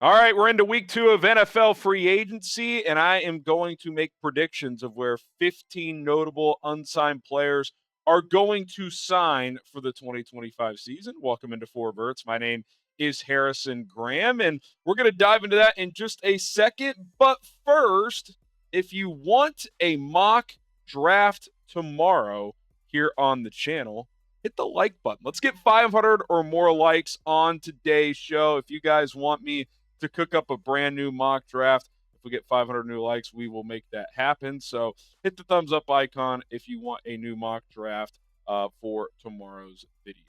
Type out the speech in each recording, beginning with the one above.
All right, we're into week 2 of NFL free agency, and I am going to make predictions of where 15 notable unsigned players are going to sign for the 2025 season. Welcome into Verts. My name is Harrison Graham, and we're going to dive into that in just a second. But first, if you want a mock draft tomorrow here on the channel, hit the like button. Let's get 500 or more likes on today's show. If you guys want me to cook up a brand new mock draft. If we get 500 new likes, we will make that happen. So hit the thumbs up icon if you want a new mock draft for tomorrow's video.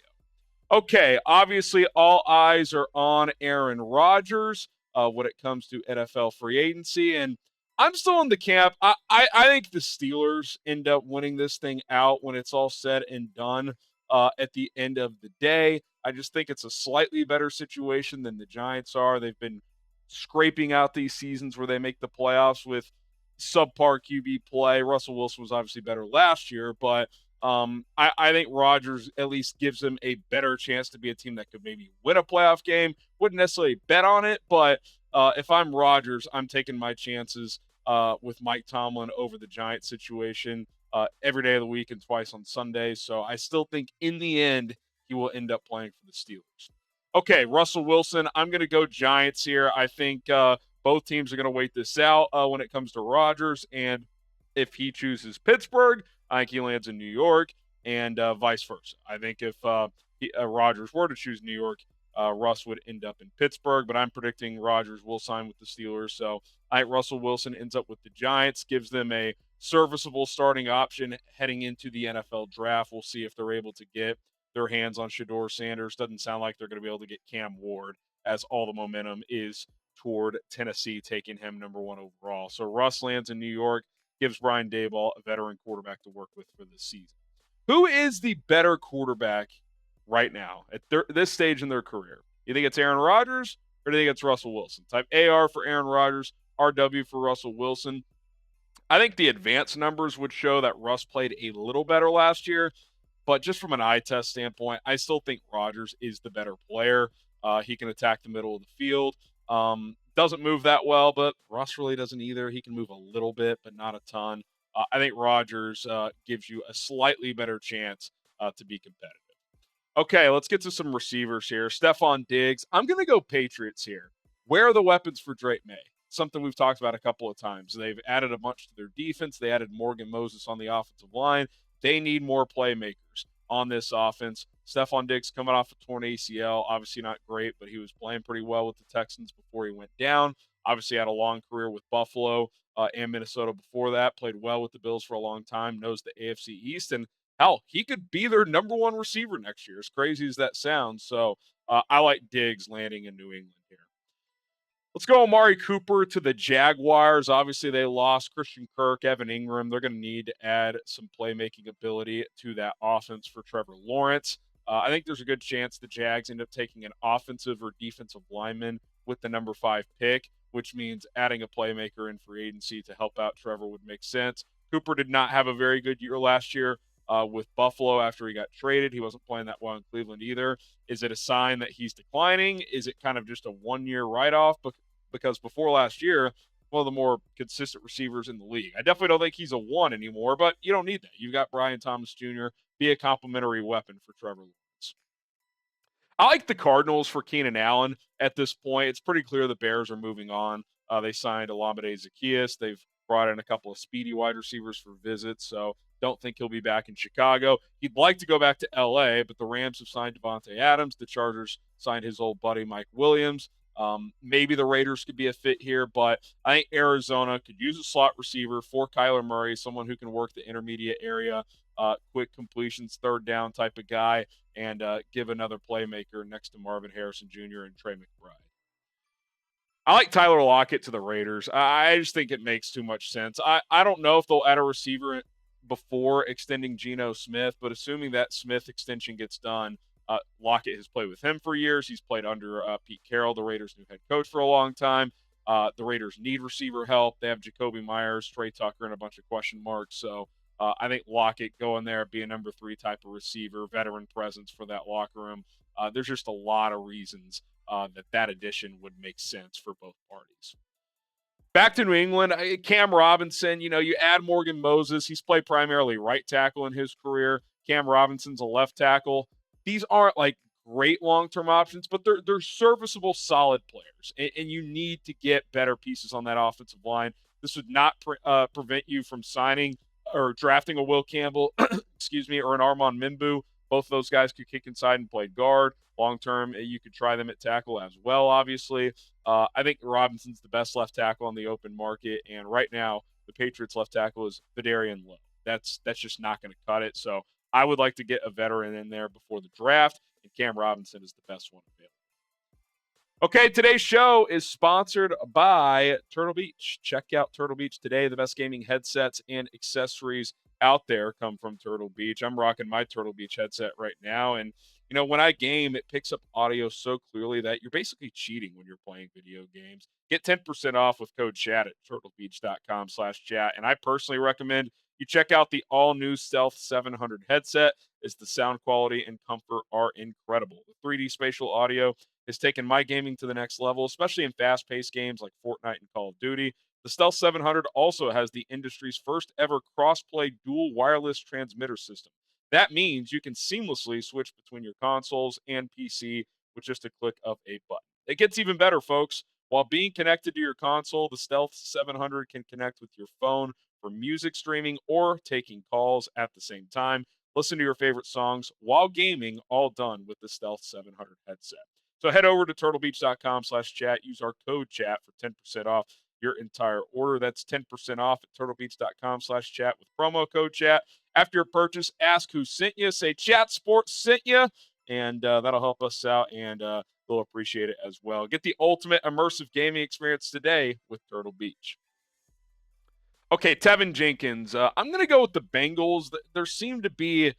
Okay, obviously all eyes are on Aaron Rodgers when it comes to NFL free agency. And I'm still in the camp. I think the Steelers end up winning this thing out when it's all said and done at the end of the day. I just think it's a slightly better situation than the Giants are. They've been scraping out these seasons where they make the playoffs with subpar QB play. Russell Wilson was obviously better last year, but I think Rodgers at least gives them a better chance to be a team that could maybe win a playoff game. Wouldn't necessarily bet on it, but if I'm Rodgers, I'm taking my chances with Mike Tomlin over the Giants situation every day of the week and twice on Sundays. So I still think in the end, he will end up playing for the Steelers. Okay, Russell Wilson, I'm going to go Giants here. I think both teams are going to wait this out when it comes to Rodgers. And if he chooses Pittsburgh, I think he lands in New York and vice versa. I think if Rodgers were to choose New York, Russ would end up in Pittsburgh. But I'm predicting Rodgers will sign with the Steelers. So I think Russell Wilson ends up with the Giants, gives them a serviceable starting option heading into the NFL draft. We'll see if they're able to get their hands on Shedeur Sanders. Doesn't sound like they're going to be able to get Cam Ward, as all the momentum is toward Tennessee taking him number 1 overall. So Russ lands in New York, gives Brian Daboll a veteran quarterback to work with for this season. Who is the better quarterback right now at this stage in their career? You think it's Aaron Rodgers or do you think it's Russell Wilson? Type AR for Aaron Rodgers, RW for Russell Wilson. I think the advanced numbers would show that Russ played a little better last year, but just from an eye test standpoint, I still think Rodgers is the better player. He can attack the middle of the field. Doesn't move that well, but Russ really doesn't either. He can move a little bit, but not a ton. I think Rodgers gives you a slightly better chance to be competitive. Okay, let's get to some receivers here. Stefon Diggs. I'm going to go Patriots here. Where are the weapons for Drake May? Something we've talked about a couple of times. They've added a bunch to their defense. They added Morgan Moses on the offensive line. They need more playmakers on this offense. Stefon Diggs coming off a torn ACL, obviously not great, but he was playing pretty well with the Texans before he went down. Obviously had a long career with Buffalo and Minnesota before that. Played well with the Bills for a long time. Knows the AFC East, and hell, he could be their number 1 receiver next year, as crazy as that sounds. So I like Diggs landing in New England here. Let's go Amari Cooper to the Jaguars. Obviously, they lost Christian Kirk, Evan Ingram. They're going to need to add some playmaking ability to that offense for Trevor Lawrence. I think there's a good chance the Jags end up taking an offensive or defensive lineman with the number 5 pick, which means adding a playmaker in free agency to help out Trevor would make sense. Cooper did not have a very good year last year with Buffalo after he got traded. He wasn't playing that well in Cleveland either. Is it a sign that he's declining? Is it kind of just a one-year write-off? Because before last year, one of the more consistent receivers in the league. I definitely don't think he's a 1 anymore, but you don't need that. You've got Brian Thomas Jr. Be a complimentary weapon for Trevor Lawrence. I like the Cardinals for Keenan Allen at this point. It's pretty clear the Bears are moving on. They signed Olamide Zaccheaus. They've brought in a couple of speedy wide receivers for visits, so don't think he'll be back in Chicago. He'd like to go back to L.A., but the Rams have signed Devontae Adams. The Chargers signed his old buddy Mike Williams. Maybe the Raiders could be a fit here, but I think Arizona could use a slot receiver for Kyler Murray, someone who can work the intermediate area, quick completions, third down type of guy, and give another playmaker next to Marvin Harrison Jr. and Trey McBride. I like Tyler Lockett to the Raiders. I just think it makes too much sense. I don't know if they'll add a receiver before extending Geno Smith, but assuming that Smith extension gets done, Lockett has played with him for years. He's played under Pete Carroll, the Raiders' new head coach, for a long time. The Raiders need receiver help. They have Jacoby Myers, Trey Tucker, and a bunch of question marks. So I think Lockett go in there, be a number 3 type of receiver, veteran presence for that locker room. There's just a lot of reasons that addition would make sense for both parties. Back to New England, Cam Robinson, you add Morgan Moses. He's played primarily right tackle in his career. Cam Robinson's a left tackle. These aren't like great long-term options, but they're serviceable, solid players. And you need to get better pieces on that offensive line. This would not prevent you from signing or drafting a Will Campbell, excuse me, or an Armand Mimbu. Both of those guys could kick inside and play guard. Long term, you could try them at tackle as well, obviously. I think Robinson's the best left tackle on the open market, and right now the Patriots left tackle is Vidarian Lowe. That's just not going to cut it. So I would like to get a veteran in there before the draft, and Cam Robinson is the best one available. Okay, today's show is sponsored by Turtle Beach. Check out Turtle Beach today. The best gaming headsets and accessories out there come from Turtle Beach. I'm rocking my Turtle Beach headset right now, and when I game, it picks up audio so clearly that you're basically cheating when you're playing video games. Get 10% off with code chat at turtlebeach.com/chat. And I personally recommend you check out the all-new Stealth 700 headset, as the sound quality and comfort are incredible. The 3D spatial audio has taken my gaming to the next level, especially in fast-paced games like Fortnite and Call of Duty. The Stealth 700 also has the industry's first ever cross-play dual wireless transmitter system. That means you can seamlessly switch between your consoles and PC with just a click of a button. It gets even better, folks. While being connected to your console, the Stealth 700 can connect with your phone for music streaming or taking calls at the same time. Listen to your favorite songs while gaming, all done with the Stealth 700 headset. So head over to turtlebeach.com/chat. Use our code chat for 10% off your entire order. That's 10% off at turtlebeach.com/chat with promo code chat. After your purchase, ask who sent you. Say Chat Sports sent you, and that'll help us out, and we'll appreciate it as well. Get the ultimate immersive gaming experience today with Turtle Beach. Okay, Teven Jenkins. I'm going to go with the Bengals. There seemed to be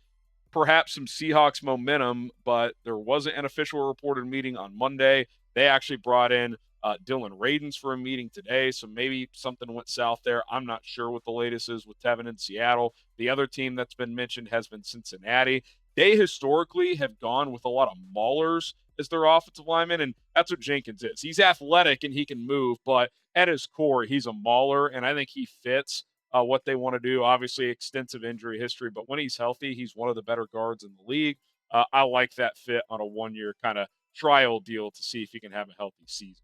perhaps some Seahawks momentum, but there wasn't an official reported meeting on Monday. They actually brought in Dylan Radins for a meeting today, so maybe something went south there. I'm not sure what the latest is with Teven in Seattle. The other team that's been mentioned has been Cincinnati. They historically have gone with a lot of maulers as their offensive lineman, and that's what Jenkins is. He's athletic and he can move, but at his core, he's a mauler, and I think he fits what they want to do. Obviously, extensive injury history, but when he's healthy, he's one of the better guards in the league. I like that fit on a one-year kind of trial deal to see if he can have a healthy season.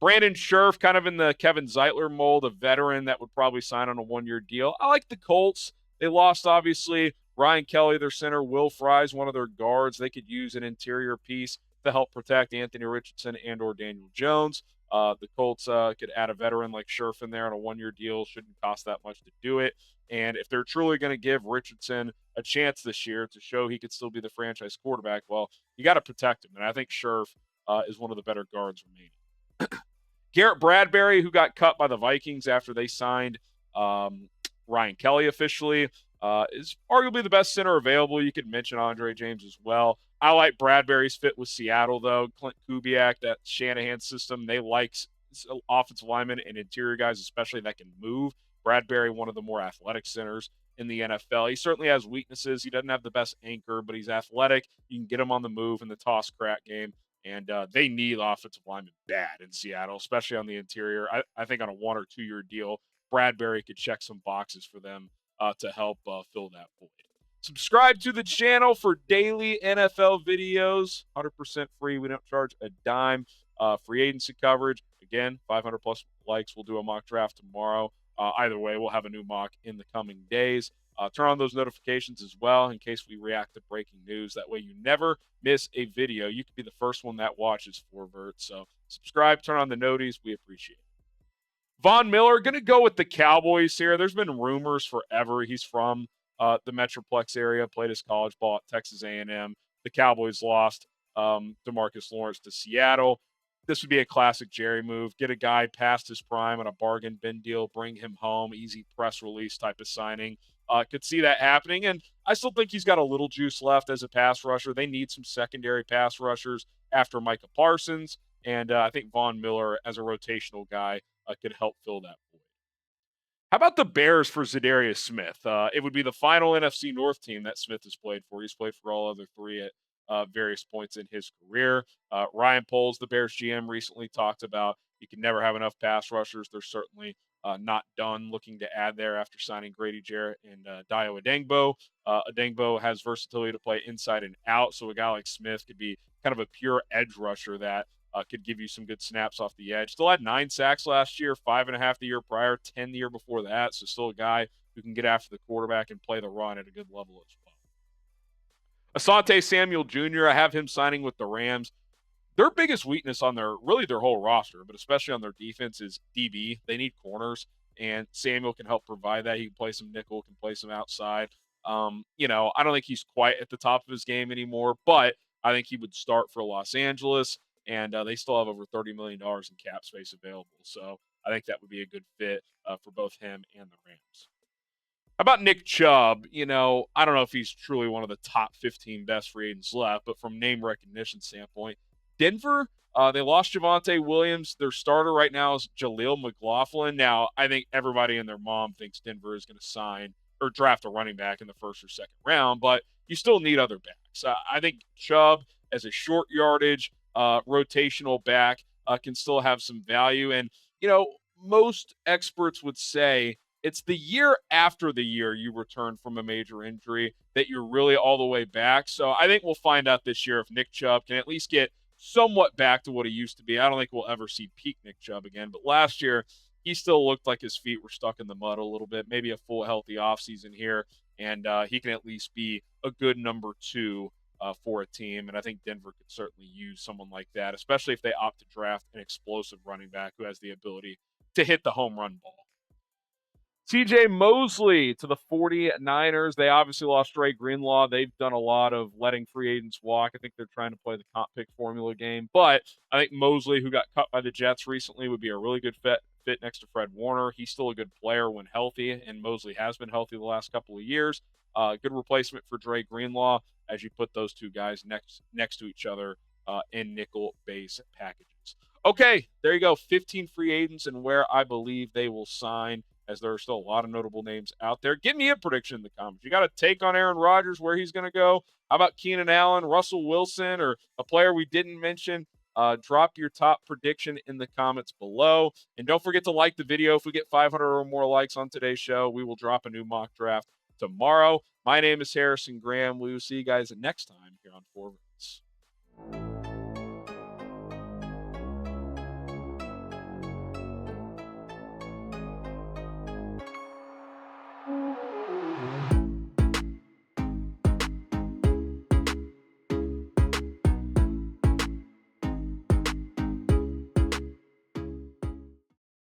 Brandon Scherf, kind of in the Kevin Zeitler mold, a veteran that would probably sign on a one-year deal. I like the Colts. They lost, obviously, Ryan Kelly, their center. Will Fry's one of their guards. They could use an interior piece to help protect Anthony Richardson and or Daniel Jones. The Colts could add a veteran like Scherf in there on a one-year deal. Shouldn't cost that much to do it. And if they're truly going to give Richardson a chance this year to show he could still be the franchise quarterback, well, you got to protect him. And I think Scherf is one of the better guards remaining. Garrett Bradbury, who got cut by the Vikings after they signed Ryan Kelly officially, is arguably the best center available. You could mention Andre James as well. I like Bradbury's fit with Seattle, though. Clint Kubiak, that Shanahan system, they like offensive linemen and interior guys, especially that can move. Bradbury, one of the more athletic centers in the NFL. He certainly has weaknesses. He doesn't have the best anchor, but he's athletic. You can get him on the move in the toss crack game. And they need offensive linemen bad in Seattle, especially on the interior. I think on a 1 or 2 year deal, Bradbury could check some boxes for them to help fill that void. Subscribe to the channel for daily NFL videos, 100% free. We don't charge a dime. Free agency coverage, again, 500 plus likes. We'll do a mock draft tomorrow. Either way, we'll have a new mock in the coming days. Turn on those notifications as well in case we react to breaking news. That way you never miss a video. You could be the first one that watches for Verts. So subscribe, turn on the noties. We appreciate it. Von Miller, going to go with the Cowboys here. There's been rumors forever. He's from the Metroplex area, played his college ball at Texas A&M. The Cowboys lost DeMarcus Lawrence to Seattle. This would be a classic Jerry move. Get a guy past his prime on a bargain bin deal, bring him home, easy press release type of signing. Could see that happening, and I still think he's got a little juice left as a pass rusher. They need some secondary pass rushers after Micah Parsons, and I think Von Miller as a rotational guy could help fill that void. How about the Bears for za'darius Smith? It would be the final NFC North team that Smith has played for. He's played for all other three various points in his career. Ryan Poles, the Bears GM, recently talked about you can never have enough pass rushers. They're certainly not done looking to add there after signing Grady Jarrett and Dio Adengbo. Adengbo has versatility to play inside and out, so a guy like Smith could be kind of a pure edge rusher that could give you some good snaps off the edge. Still had 9 sacks last year, 5.5 the year prior, 10 the year before that. So still a guy who can get after the quarterback and play the run at a good level as well. Asante Samuel Jr., I have him signing with the Rams. Their biggest weakness on their whole roster, but especially on their defense, is DB. They need corners, and Samuel can help provide that. He can play some nickel, can play some outside. I don't think he's quite at the top of his game anymore, but I think he would start for Los Angeles, and they still have over $30 million in cap space available. So I think that would be a good fit for both him and the Rams. How about Nick Chubb? I don't know if he's truly one of the top 15 best free agents left, but from name recognition standpoint, Denver, they lost Javonte Williams. Their starter right now is Jaleel McLaughlin. Now, I think everybody and their mom thinks Denver is going to sign or draft a running back in the first or second round, but you still need other backs. I think Chubb, as a short yardage, rotational back, can still have some value. And, most experts would say it's the year after the year you return from a major injury that you're really all the way back. So I think we'll find out this year if Nick Chubb can at least get somewhat back to what he used to be. I don't think we'll ever see peak Nick Chubb again, but last year he still looked like his feet were stuck in the mud a little bit. Maybe a full healthy offseason here, and he can at least be a good number 2 for a team. And I think Denver could certainly use someone like that, especially if they opt to draft an explosive running back who has the ability to hit the home run ball. CJ Mosley to the 49ers. They obviously lost Dre Greenlaw. They've done a lot of letting free agents walk. I think they're trying to play the comp pick formula game. But I think Mosley, who got cut by the Jets recently, would be a really good fit next to Fred Warner. He's still a good player when healthy, and Mosley has been healthy the last couple of years. Good replacement for Dre Greenlaw as you put those two guys next to each other in nickel base packages. Okay, there you go. 15 free agents and where I believe they will sign, as there are still a lot of notable names out there. Give me a prediction in the comments. You got a take on Aaron Rodgers, where he's going to go? How about Keenan Allen, Russell Wilson, or a player we didn't mention? Drop your top prediction in the comments below. And don't forget to like the video. If we get 500 or more likes on today's show, we will drop a new mock draft tomorrow. My name is Harrison Graham. We will see you guys next time here on Verts.